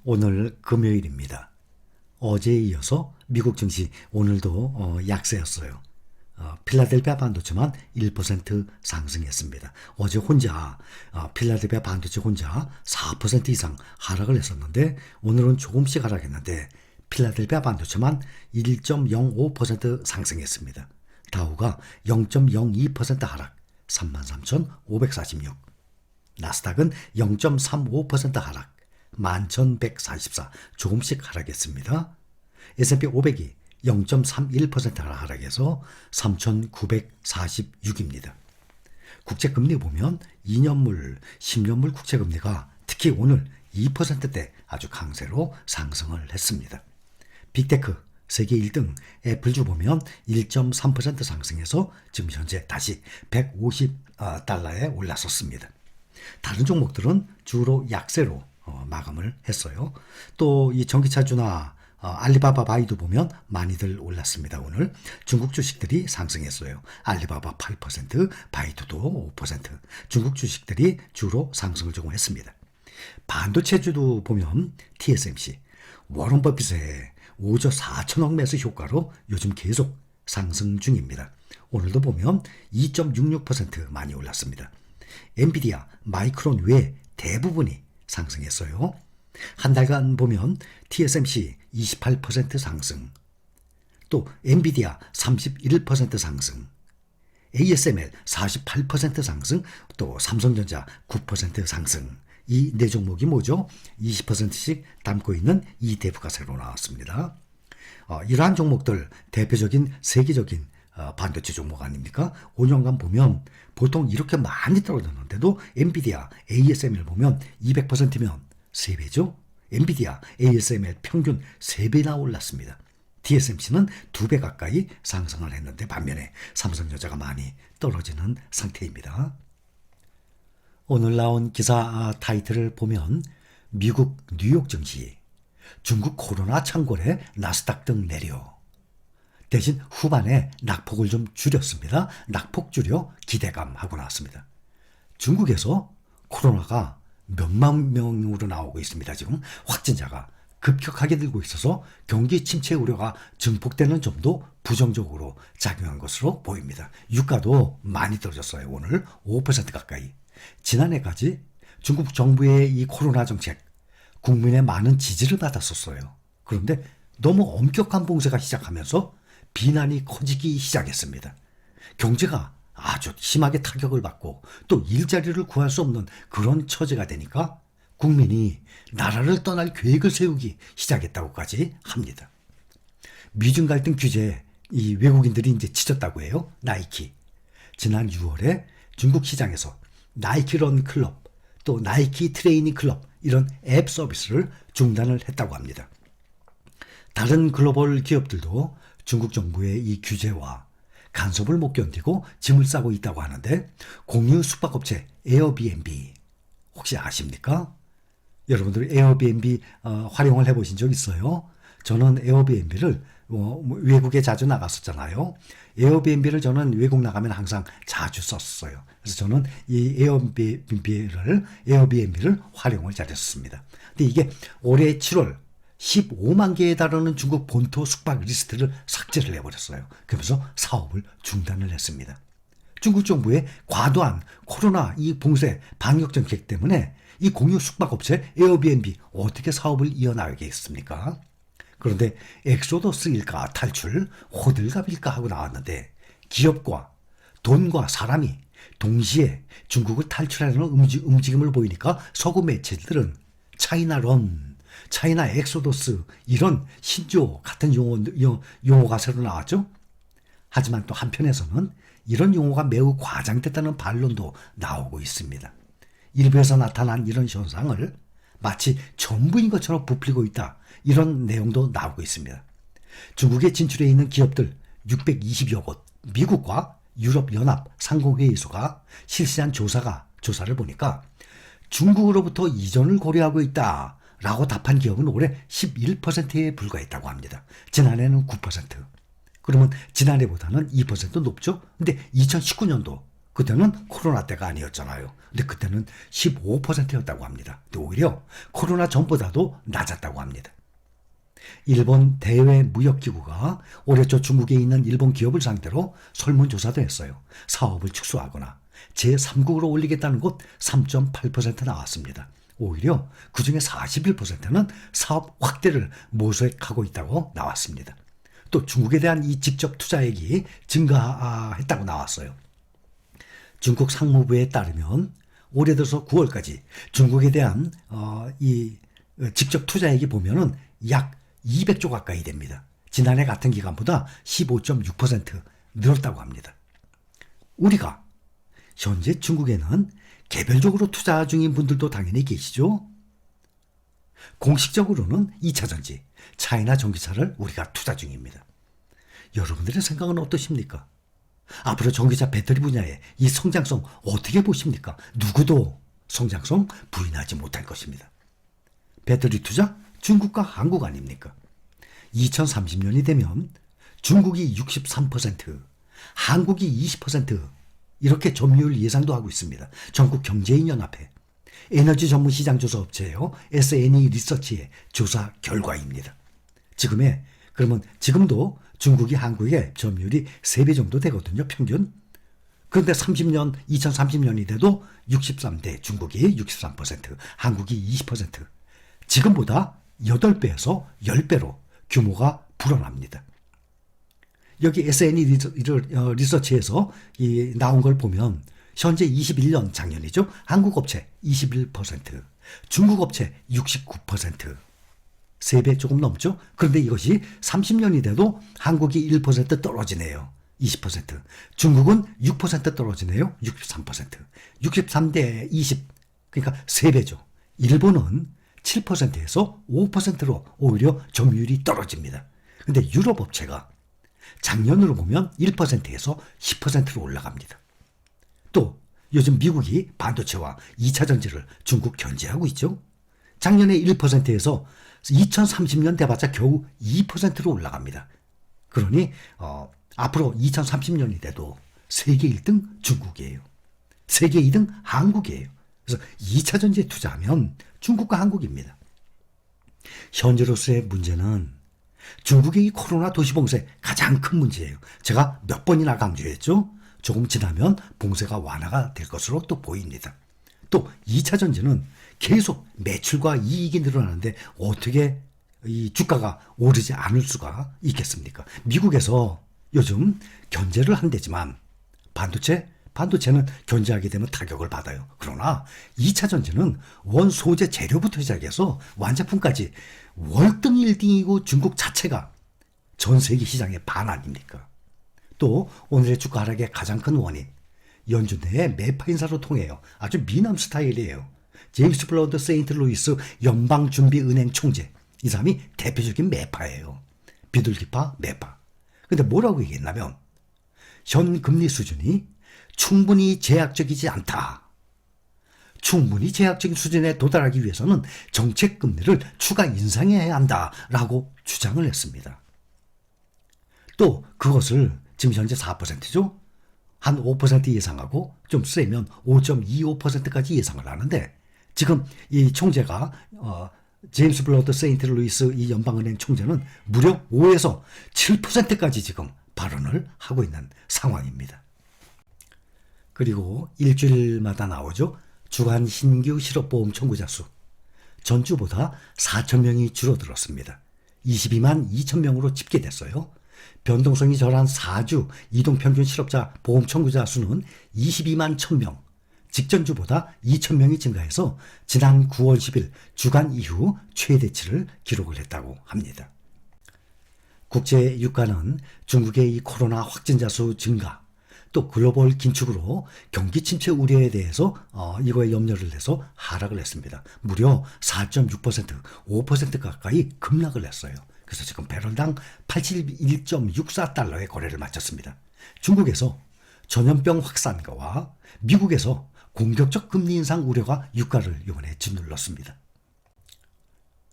오늘 금요일입니다. 어제에 이어서 미국 증시 오늘도 약세였어요. 필라델피아 반도체만 1% 상승했습니다. 어제 혼자 필라델피아 반도체 혼자 4% 이상 하락을 했었는데 오늘은 조금씩 하락했는데 필라델피아 반도체만 1.05% 상승했습니다. 다우가 0.02% 하락 33,546. 나스닥은 0.35% 하락 11,144 조금씩 하락했습니다. S&P 500이 0.31% 하락해서 3,946입니다. 국채금리 보면 2년물, 10년물 국채금리가 특히 오늘 2%대 아주 강세로 상승을 했습니다. 빅테크 세계 1등 애플주 보면 1.3% 상승해서 지금 현재 다시 150달러에 올라섰습니다. 다른 종목들은 주로 약세로 마감을 했어요. 또 이 전기차주나 알리바바 바이두 보면 많이들 올랐습니다. 오늘 중국 주식들이 상승했어요. 알리바바 8%, 바이두도 5%. 중국 주식들이 주로 상승을 조금 했습니다. 반도체주도 보면 TSMC, 워런 버핏의 5조 4천억 매수 효과로 요즘 계속 상승 중입니다. 오늘도 보면 2.66% 많이 올랐습니다. 엔비디아, 마이크론 외 대부분이 상승했어요. 한 달간 보면 TSMC 28% 상승, 또 엔비디아 31% 상승, ASML 48% 상승, 또 삼성전자 9% 상승. 이 네 종목이 뭐죠? 20%씩 담고 있는 ETF가 새로 나왔습니다. 이러한 종목들 대표적인 세계적인 반도체 종목 아닙니까? 5년간 보면 보통 이렇게 많이 떨어졌는데도 엔비디아, ASML 보면 200%면 3배죠? 엔비디아, ASML 평균 3배나 올랐습니다. TSMC는 2배 가까이 상승을 했는데 반면에 삼성전자가 많이 떨어지는 상태입니다. 오늘 나온 기사 타이틀을 보면 미국 뉴욕 증시, 중국 코로나 창궐에 나스닥 등 내려. 대신 후반에 낙폭을 좀 줄였습니다. 낙폭 줄여 기대감 하고 나왔습니다. 중국에서 코로나가 몇만 명으로 나오고 있습니다. 지금 확진자가 급격하게 늘고 있어서 경기 침체 우려가 증폭되는 점도 부정적으로 작용한 것으로 보입니다. 유가도 많이 떨어졌어요. 오늘 5% 가까이. 지난해까지 중국 정부의 이 코로나 정책, 국민의 많은 지지를 받았었어요. 그런데 너무 엄격한 봉쇄가 시작하면서 비난이 커지기 시작했습니다. 경제가 아주 심하게 타격을 받고 또 일자리를 구할 수 없는 그런 처지가 되니까 국민이 나라를 떠날 계획을 세우기 시작했다고까지 합니다. 미중 갈등 규제에 이 외국인들이 이제 지쳤다고 해요. 나이키. 지난 6월에 중국 시장에서 나이키런 클럽, 또 나이키 트레이닝 클럽 이런 앱 서비스를 중단을 했다고 합니다. 다른 글로벌 기업들도 중국 정부의 이 규제와 간섭을 못 견디고 짐을 싸고 있다고 하는데 공유 숙박업체 에어비앤비 혹시 아십니까? 여러분들 에어비앤비 활용을 해보신 적 있어요? 저는 에어비앤비를 외국에 자주 나갔었잖아요. 에어비앤비를 저는 외국 나가면 항상 자주 썼어요. 그래서 저는 이 에어비앤비를 활용을 잘했습니다. 근데 이게 올해 7월 15만 개에 달하는 중국 본토 숙박 리스트를 삭제를 해버렸어요. 그러면서 사업을 중단을 했습니다. 중국 정부의 과도한 코로나 이 봉쇄 방역 정책 때문에 이 공유 숙박업체 에어비앤비 어떻게 사업을 이어나가겠습니까? 그런데 엑소더스일까 탈출, 호들갑일까 하고 나왔는데 기업과 돈과 사람이 동시에 중국을 탈출하려는 움직임을 보이니까 서구 매체들은 차이나런, 차이나 엑소더스 이런 신조어 같은 용어가 새로 나왔죠. 하지만 또 한편에서는 이런 용어가 매우 과장됐다는 반론도 나오고 있습니다. 일부에서 나타난 이런 현상을 마치 전부인 것처럼 부풀리고 있다. 이런 내용도 나오고 있습니다. 중국에 진출해 있는 기업들 620여 곳, 미국과 유럽연합 상공회의소가 실시한 조사를 보니까 중국으로부터 이전을 고려하고 있다라고 답한 기업은 올해 11%에 불과했다고 합니다. 지난해는 9%. 그러면 지난해보다는 2% 높죠? 근데 2019년도 그때는 코로나 때가 아니었잖아요. 근데 그때는 15%였다고 합니다. 근데 오히려 코로나 전보다도 낮았다고 합니다. 일본 대외무역기구가 올해 초 중국에 있는 일본 기업을 상대로 설문조사도 했어요. 사업을 축소하거나 제3국으로 올리겠다는 곳 3.8% 나왔습니다. 오히려 그중에 41%는 사업 확대를 모색하고 있다고 나왔습니다. 또 중국에 대한 이 직접 투자액이 증가했다고 나왔어요. 중국 상무부에 따르면 올해 들어서 9월까지 중국에 대한 이 직접 투자액이 보면은 약 200조 가까이 됩니다. 지난해 같은 기간보다 15.6% 늘었다고 합니다. 우리가 현재 중국에는 개별적으로 투자 중인 분들도 당연히 계시죠. 공식적으로는 2차전지, 차이나 전기차를 우리가 투자 중입니다. 여러분들의 생각은 어떠십니까? 앞으로 전기차 배터리 분야의 이 성장성 어떻게 보십니까? 누구도 성장성 부인하지 못할 것입니다. 배터리 투자 중국과 한국 아닙니까? 2030년이 되면 중국이 63%, 한국이 20% 이렇게 점유율 예상도 하고 있습니다. 전국경제인연합회 에너지 전문 시장 조사 업체예요. S&E 리서치의 조사 결과입니다. 그러면 지금도 중국이 한국의 점유율이 3배 정도 되거든요. 평균. 그런데 2030년이 돼도 63대 중국이 63%, 한국이 20%. 지금보다 8배에서 10배로 규모가 불어납니다. 여기 S&E 리서치에서 나온 걸 보면 현재 21년 작년이죠. 한국 업체 21%, 중국 업체 69%. 3배 조금 넘죠. 그런데 이것이 30년이 돼도 한국이 1% 떨어지네요. 20%. 중국은 6% 떨어지네요. 63%. 63대 20. 그러니까 3배죠. 일본은 7%에서 5%로 오히려 점유율이 떨어집니다. 근데 유럽 업체가 작년으로 보면 1%에서 10%로 올라갑니다. 또 요즘 미국이 반도체와 2차 전지를 중국 견제하고 있죠. 작년에 1%에서 2030년 돼봤자 겨우 2%로 올라갑니다. 그러니 앞으로 2030년이 돼도 세계 1등 중국이에요. 세계 2등 한국이에요. 그래서 2차 전지에 투자하면 중국과 한국입니다. 현재로서의 문제는 중국의 이 코로나 도시봉쇄 가장 큰 문제예요. 제가 몇 번이나 강조했죠. 조금 지나면 봉쇄가 완화가 될 것으로 또 보입니다. 또 2차 전지는 계속 매출과 이익이 늘어나는데 어떻게 이 주가가 오르지 않을 수가 있겠습니까? 미국에서 요즘 견제를 한대지만 반도체는 견제하게 되면 타격을 받아요. 그러나 2차 전지는 원 소재 재료부터 시작해서 완제품까지 월등 1등이고 중국 자체가 전 세계 시장의 반 아닙니까? 또 오늘의 주가 하락의 가장 큰 원인, 연준 내의 매파 인사로 통해요. 아주 미남 스타일이에요. 제임스 블러드 세인트루이스 연방준비은행 총재, 이 사람이 대표적인 매파예요. 비둘기파 매파. 근데 뭐라고 얘기했냐면 현 금리 수준이 충분히 제약적이지 않다. 충분히 제약적인 수준에 도달하기 위해서는 정책 금리를 추가 인상해야 한다라고 주장을 했습니다. 또 그것을 지금 현재 4%죠. 한 5% 예상하고 좀 세면 5.25%까지 예상을 하는데 지금 이 총재가 제임스 블러드 세인트루이스 이 연방은행 총재는 무려 5에서 7%까지 지금 발언을 하고 있는 상황입니다. 그리고 일주일마다 나오죠. 주간 신규 실업보험 청구자 수. 전주보다 4,000명이 줄어들었습니다. 22만 2,000명으로 집계됐어요. 변동성이 절한 4주 이동평균 실업자 보험 청구자 수는 22만 1,000명. 직전주보다 2,000명이 증가해서 지난 9월 10일 주간 이후 최대치를 기록을 했다고 합니다. 국제 유가는 중국의 이 코로나 확진자 수 증가, 또 글로벌 긴축으로 경기 침체 우려에 대해서 이거에 염려를 해서 하락을 했습니다. 무려 4.6%, 5% 가까이 급락을 했어요. 그래서 지금 배럴당 81.64달러의 거래를 마쳤습니다. 중국에서 전염병 확산과와 미국에서 공격적 금리 인상 우려가 유가를 이번에 짓눌렀습니다.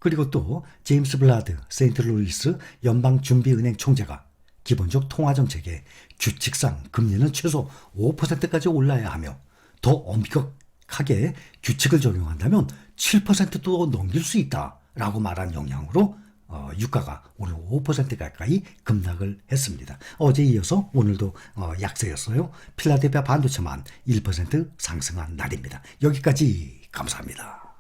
그리고 또 제임스 블라드 세인트루이스 연방준비은행 총재가 기본적 통화정책에 규칙상 금리는 최소 5%까지 올라야 하며 더 엄격하게 규칙을 적용한다면 7%도 넘길 수 있다라고 말한 영향으로 유가가 오늘 5% 가까이 급락을 했습니다. 어제 이어서 오늘도 약세였어요. 필라델피아 반도체만 1% 상승한 날입니다. 여기까지 감사합니다.